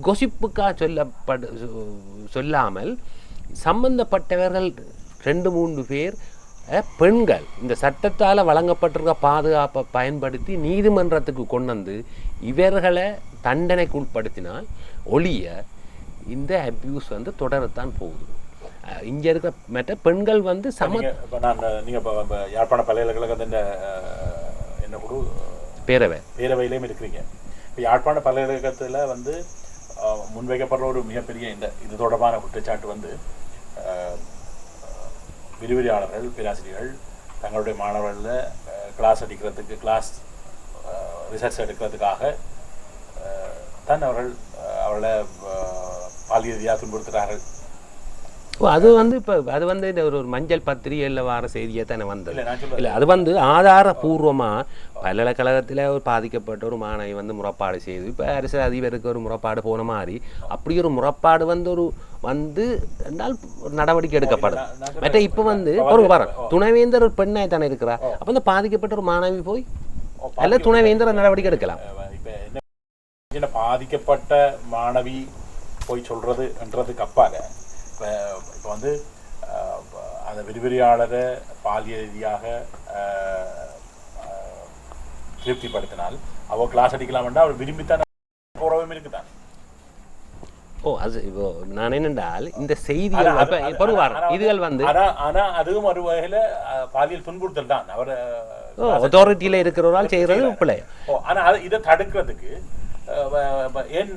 கொசிப்புக்காக சொல்லாமல் சம்பந்தப்பட்டவர்கள் 2-3 பேர் பெண்கள் இந்த சட்டத்தால் வழங்கப்பட்டிருக்க பாதுகாப்பை பயன்படுத்தி நீதிமன்றத்துக்கு கொண்டு வந்து இவர்களை தண்டனைக்கு உட்படுத்தினால் ஒழிய இந்த அபியூஸ் வந்து தொடரத்தான் போகுது. இங்கே இருக்கிற மற்ற பெண்கள் வந்து நீங்கள் யாழ்ப்பாண பல்கலைக்கழகத்தின் என்ன குழு பேரவையிலையும் இருக்கிறீங்க. இப்போ யாழ்ப்பாண பல்கலைக்கழகத்தில் வந்து முன்வைக்கப்படுற ஒரு மிகப்பெரிய இது தொடர்பான குற்றச்சாட்டு வந்து விரிவுரையாளர்கள் பேராசிரியர்கள் தங்களுடைய மாணவர்களில் கிளாஸ் எடுக்கிறதுக்கு ரிசர்ச் எடுக்கிறதுக்காக தான் அவர்களை பாலியல் ரீதியாக துன்புறுத்துகிறார்கள் அது வந்து இப்போ அது வந்து இந்த ஒரு மஞ்சள் பத்திரிகையில் வர செய்தியை தானே வந்தது. இல்ல, நான் சொல்றது இல்லை, அது வந்து ஆதாரபூர்வமாக பல்கலைக்கழகத்தில் ஒரு பாதிக்கப்பட்ட ஒரு மாணவி வந்து முறைப்பாடு செய்து இப்போ அரசு அதிபருக்கு ஒரு முறைப்பாடு போன மாதிரி அப்படி ஒரு முறைப்பாடு வந்து என்றால் ஒரு நடவடிக்கை எடுக்கப்படும். மற்ற இப்போ வந்து ஒரு வர துணைவேந்தர் ஒரு பெண்ணாய் தானே இருக்கிறா. அப்போ வந்து பாதிக்கப்பட்ட ஒரு மாணவி போய் அல்ல துணைவேந்தர் நடவடிக்கை எடுக்கலாம். இப்போ என்ன பாதிக்கப்பட்ட மாணவி போய் சொல்றதுன்றதுக்கு அப்பால இப்போ வந்து அந்த விரிவுரையாளரை பாலியல் ரீதியாக திருப்திப்படுத்தினால் அவ கிளாஸ் அடிக்கலாம்னா அவர் விரும்பித்தான் போறவும் இருக்குதான். அது இப்போ நான் என்னென்றால் இந்த செய்திகள் பருவாரம் இதுகள் வந்து ஆனா அதுவும் ஒரு வகையில பாலியல் துன்புறுத்தல் தான். அவர் அத்தாரிட்டியில இருக்கிறவரால் செய்யறது பிள்ளை. ஆனா இதை தடுக்கிறதுக்கு ஏன்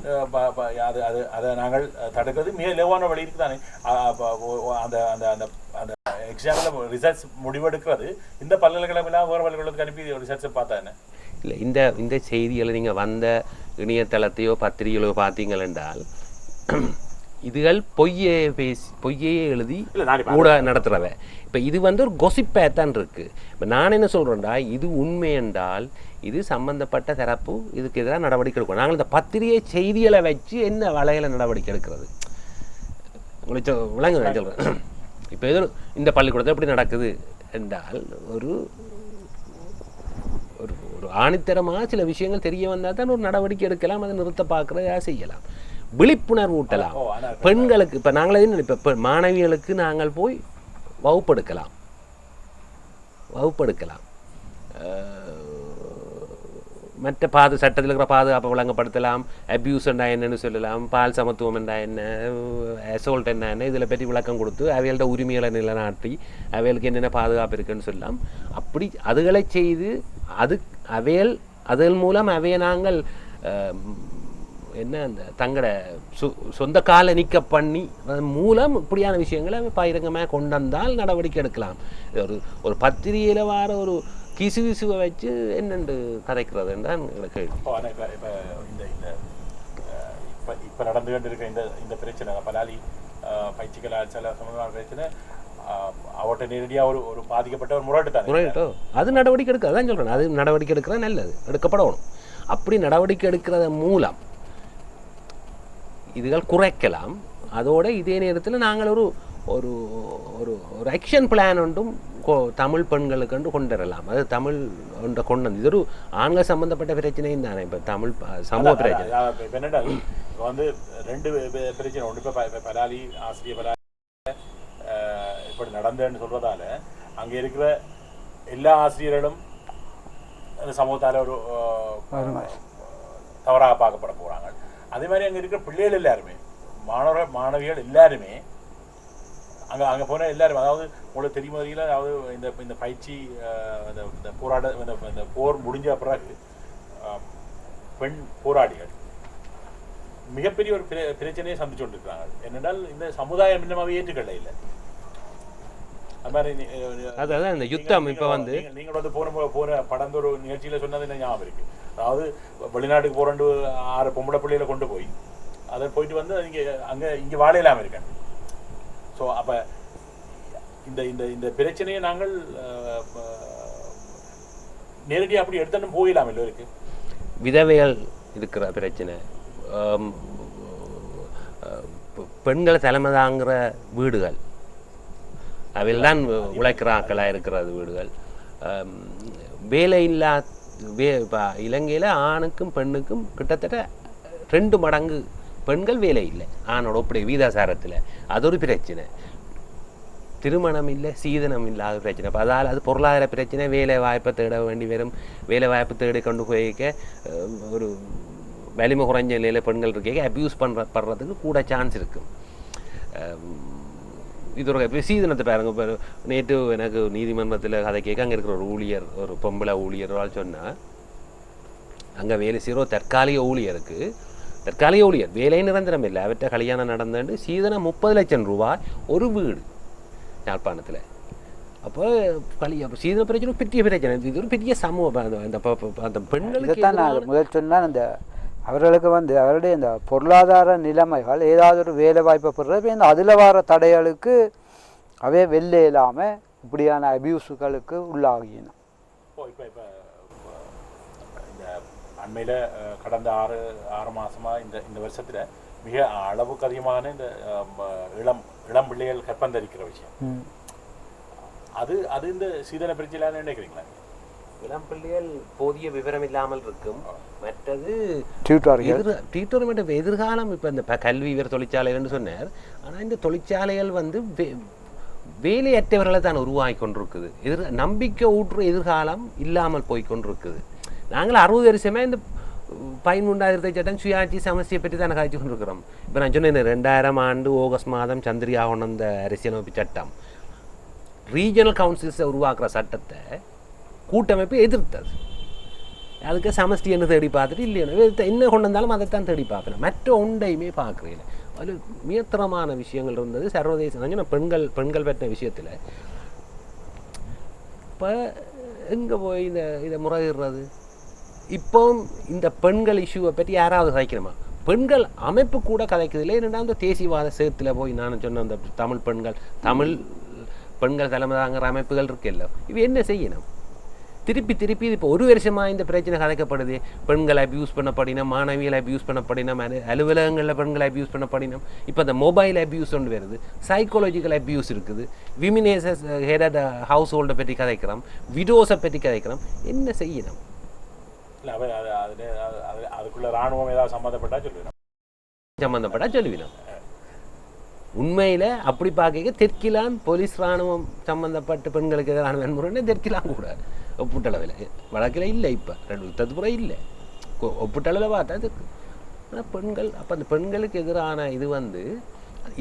அதை நாங்கள் தடுக்கிறது மிக இலவான வழி இருக்குதானே. அந்த அந்த அந்த அந்த எக்ஸாம்ல ரிசர்ச் முடிவெடுக்கிறது இந்த பல்கலைக்கழகம் வேறு பல்கலைக்கழகத்துக்கு அனுப்பி ரிசர்ச்சை பார்த்தா என்ன இல்லை. இந்த செய்திகளை நீங்கள் வந்த இணையதளத்தையோ பத்திரிகைகளோ பார்த்தீங்கள் என்றால் இதுகள் பொய்யே எழுதி கூட நடத்துறவ. இப்போ இது வந்து ஒரு கொசிப்பேத்தான் இருக்கு. இப்போ நான் என்ன சொல்றேன்டா, இது உண்மை என்றால் இது சம்பந்தப்பட்ட தரப்பு இதுக்கு எதிராக நடவடிக்கை எடுக்கணும். நாங்கள் இந்த பத்திரிகை செய்திகளை வச்சு என்ன வலையில நடவடிக்கை எடுக்கிறது உங்களுக்கு விளங்கு நான் சொல்றேன். இப்போ எது இந்த பள்ளிக்கூடத்தில் எப்படி நடக்குது என்றால் ஒரு ஒரு ஆணித்தரமாக சில விஷயங்கள் தெரிய வந்தால் தான் ஒரு நடவடிக்கை எடுக்கலாம், அதை நிறுத்த பார்க்குறதா செய்யலாம், விழிப்புணர்வு ஊட்டலாம். பெண்களுக்கு இப்போ நாங்களே இப்போ மாணவிகளுக்கு நாங்கள் போய் வகுப்பெடுக்கலாம். மற்ற சட்டத்தில் இருக்கிற பாதுகாப்பை வழங்கப்படுத்தலாம். அப்யூஸ் என்றா என்னன்னு சொல்லலாம், பால் சமத்துவம் என்றா என்ன, அசோல்ட் என்ன, இதில் பற்றி விளக்கம் கொடுத்து அவைகளோட உரிமைகளை நிலைநாட்டி அவைகளுக்கு என்னென்ன பாதுகாப்பு இருக்குன்னு சொல்லலாம். அப்படி அதுகளை செய்து அதன் மூலம் அவையை நாங்கள் என்ன அந்த தங்களோட சொந்த கால நீக்க பண்ணி மூலம் இப்படியான விஷயங்களை பகிரங்கமாக கொண்டு வந்தால் நடவடிக்கை எடுக்கலாம். ஒரு பத்திரிகையில் வர ஒரு கிசுகிசுவை வச்சு என்னென்று கதைக்கிறதுன்னு தான் எங்களுக்கு கேள்வி. இப்போ நடந்து கொண்டிருக்க இந்த பிரச்சனை பலாலி பயிற்சி கலாச்சார சமூக பிரச்சனை அவர்கிட்ட நேரடியாக ஒரு பாதிக்கப்பட்ட ஒரு முறையிட்டோ அது நடவடிக்கை எடுக்க அதான் சொல்கிறேன். அது நடவடிக்கை எடுக்கிறது நல்லது, எடுக்கப்படணும். அப்படி நடவடிக்கை எடுக்கிறத மூலம் இதுகள் குறைக்கலாம். அதோட இதே நேரத்தில் நாங்கள் ஒரு ஒரு ஒரு ஒரு ஆக்ஷன் பிளான் ஒன்றும் தமிழ் பெண்களுக்கு கொண்டு வரலாம். அது தமிழ் ஒன்றை கொண்டு வந்து இது ஒரு ஆண்கள் சம்பந்தப்பட்ட பிரச்சனையும் தானே. இப்போ தமிழ் சமூக பிரச்சனை என்னென்னால் வந்து ரெண்டு பிரச்சனை ஒன்று. இப்போ பலாலி ஆசிரியர் பலாலி இப்படி நடந்தேன்னு சொல்றதால அங்கே இருக்கிற எல்லா ஆசிரியர்களும் அந்த சமூகத்தால் ஒரு தவறாக பார்க்கப்பட போகிறாங்க. அதே மாதிரி அங்கே இருக்கிற பிள்ளைகள் எல்லாருமே மாணவிகள் எல்லாருமே அங்கே போன எல்லாருமே, அதாவது உங்களுக்கு தெரியும் வரையில், அதாவது இந்த பயிற்சி இந்த இந்த போர் முடிஞ்ச பிறகு பெண் போராளிகள் மிகப்பெரிய ஒரு பிரச்சனையை சந்திச்சு கொண்டிருக்கிறாங்க. என்னென்றால் இந்த சமுதாயம் இன்னமாவே ஏற்றுக்கொள்ள இல்லை. அது மாதிரி அதான் இந்த யுத்தம் இப்போ வந்து நீங்கள் வந்து போன படந்த ஒரு நிகழ்ச்சியில் சொன்னது என்ன ஞாபகம் இருக்கு. அதாவது வெளிநாட்டுக்கு போகிறண்டு 6 பொம்பளை பிள்ளைகளை கொண்டு போய் அதை போயிட்டு வந்து இங்கே வாழையிலாமல் இருக்கேன். ஸோ அப்போ இந்த பிரச்சனையை நாங்கள் நேரடியாக அப்படி எடுத்துன்னு போயிடலாம். எல்லோருக்கு விதவைகள் இருக்கிற பிரச்சனை, பெண்களை தலைமை தாங்குற வீடுகள், அவையில் தான் உழைக்கிறாக்களாக இருக்கிறது வீடுகள், வேலையில்லா இலங்கையில் ஆணுக்கும் பெண்ணுக்கும் கிட்டத்தட்ட 2 மடங்கு பெண்கள் வேலை இல்லை ஆணோட ஒப்படை வீதாசாரத்தில். அது ஒரு பிரச்சனை. திருமணம் இல்லை, சீதனம் இல்லாத பிரச்சனை. அப்போ அதால் அது பொருளாதார பிரச்சனை. வேலை வாய்ப்பை தேட வேண்டி வரும். வேலை வாய்ப்பு தேடி கொண்டு போய்க்க ஒரு வலிமை குறைஞ்ச நிலையில் பெண்கள் இருக்க அப்யூஸ் படுறதுக்கு கூட சான்ஸ் இருக்குது. இது ஒரு சீதனத்தை பாருங்க. இப்போ நேற்று எனக்கு நீதிமன்றத்தில் கதை கேட்க அங்கே இருக்கிற ஒரு ஊழியர், ஒரு பொம்பளை ஊழியரால் சொன்னால் அங்கே வேலை செய்கிற ஒரு தற்காலிக ஊழியர் வேலை நிரந்தரம் இல்லை. அவற்றை கல்யாணம் நடந்துட்டு சீதனம் 30 லட்சம் ரூபாய் ஒரு வீடு யாழ்ப்பாணத்தில். அப்போ சீதன பிரச்சனை பெரிய பிரச்சனை. இது ஒரு பெரிய சமூகம். அந்த பெண்களுக்கு நான் முதல் சொன்னால் அந்த அவர்களுக்கு அவருடைய இந்த பொருளாதார நிலைமைகள் ஏதாவது ஒரு வேலை வாய்ப்பை பெறுறது இந்த அதில் வர தடைகளுக்கு அவே வெள்ளை இல்லாமல் இப்படியான அபியூஸுகளுக்கு உள்ளாகின. இப்போ இந்த அண்மையில் கடந்த ஆறு மாதமாக இந்த வருஷத்தில் மிக அளவுக்கு அதிகமான இந்த இளம் பிள்ளைகள் கற்பந்தரிக்கிற விஷயம் அது இந்த சீதன பிரச்சனை நினைக்கிறீங்களா? இளம் பிள்ளைகள் போதிய விவரம் இல்லாமல் இருக்கும். மற்றது எதிர்காலம் இப்போ இந்த கல்வி தொழிற்சாலைகள்னு சொன்னார். ஆனால் இந்த தொழிற்சாலைகள் வேலையற்றவர்களை தான் உருவாகி கொண்டிருக்குது. நம்பிக்கை ஊற்று எதிர்காலம் இல்லாமல் போய் கொண்டிருக்குது. நாங்கள் 60 வருஷமே இந்த 13 சட்டம் சுயாட்சி சமஸ்டியை பற்றி தான் காய்ச்சி கொண்டிருக்கிறோம். இப்போ நான் சொன்னேன் 2000 ஆண்டு ஆகஸ்ட் மாதம் சந்திரிகா கொண்ட அந்த அரசியலமைப்பு சட்டம் ரீஜனல் கவுன்சில்ஸை உருவாக்குற சட்டத்தை கூட்டமைப்பு எதிர்த்தது. அதுக்கு சமஷ்டி என்ன தேடி பார்த்துட்டு இல்லையா என்ன கொண்டு வந்தாலும் அதைத்தான் தேடி பார்க்கணும். மற்ற ஒன்றையுமே பார்க்குறீங்க. அது மிகத்தரமான விஷயங்கள் இருந்தது. சர்வதேச பெண்கள் பற்றின விஷயத்தில் இப்போ எங்கே போய் இதை முறையிடுறது? இப்போவும் இந்த பெண்கள் இஷ்யூவை பற்றி யாராவது கதைக்கணுமா? பெண்கள் அமைப்பு கூட கதைக்குது இல்லை. இரண்டாவது தேசியவாத சேத்துல போய் நான் சொன்ன அந்த தமிழ் பெண்கள் தலைமை தாங்கிற அமைப்புகள் இருக்குல்ல, இவ என்ன செய்யணும்? திருப்பி இப்போ ஒரு வருஷமாக இந்த பிரச்சனை கதைக்கப்படுது. பெண்களை அபியூஸ் பண்ணப்படினோம், மாணவிகளை அபியூஸ் பண்ணப்படினோம், அலுவலகங்களில் பெண்களை அபியூஸ் பண்ணப்படினோம். இப்போ இந்த மொபைல் அபியூஸ் ஒன்று வருது, சைக்காலஜிக்கல் அபியூஸ் இருக்குது, விமினேசஸ் ஹெட் ஹவுஸ் ஹோல்டை பற்றி கதைக்கிறோம், விடோஸை பற்றி கதைக்கிறோம். என்ன செய்யணும்? அதுக்குள்ள ராணுவம் ஏதாவது சம்மந்தப்பட்டா சொல்லுவினோம். உண்மையில் அப்படி பார்க்க தெற்கிலான் போலீஸ் இராணுவம் சம்மந்தப்பட்ட பெண்களுக்கு எதிரான வன்முறைன்னு தெற்கிலான் கூட ஒப்புட்டளவில் வழக்கில் இல்லை. இப்போ 2 யுத்தத்துப்புற இல்லை, ஒப்புட்டளவில் பார்த்தா அதுக்கு. ஆனால் பெண்கள் அப்போ அந்த பெண்களுக்கு எதிரான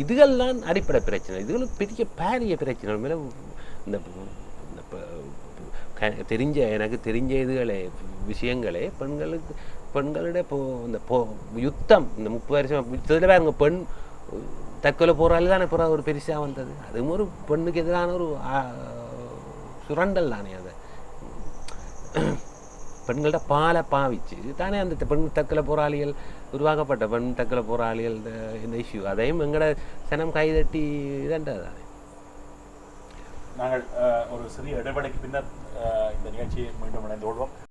இதுகள் தான் அடிப்படை பிரச்சனை. இதுகளுக்கு பெரிய பாரிய பிரச்சனை. மேலே இந்த எனக்கு தெரிஞ்ச விஷயங்களே பெண்களிட இந்த யுத்தம் இந்த 30 வருஷம் யுத்தத்தில் பாருங்க, பெண் தற்கொலை போராளி தானே பிறகு ஒரு பெருசாக வந்தது. அதுவும் ஒரு பெண்ணுக்கு எதிரான ஒரு சுரண்டல் தானே. அதை பெண்கள்கிட்ட பாலை பாவிச்சு தானே அந்த பெண் தற்கொலை போராளிகள் உருவாக்கப்பட்ட பெண் தற்கொலை போராளிகள் இந்த இஷ்யூ அதையும் எங்களோட சனம் கைதட்டி இதன்றது தானே. நாங்கள் ஒரு சிறிய இடைவெளிக்கு பின்னர் இந்த நிகழ்ச்சியை மீண்டும் இணைந்து கொள்வோம்.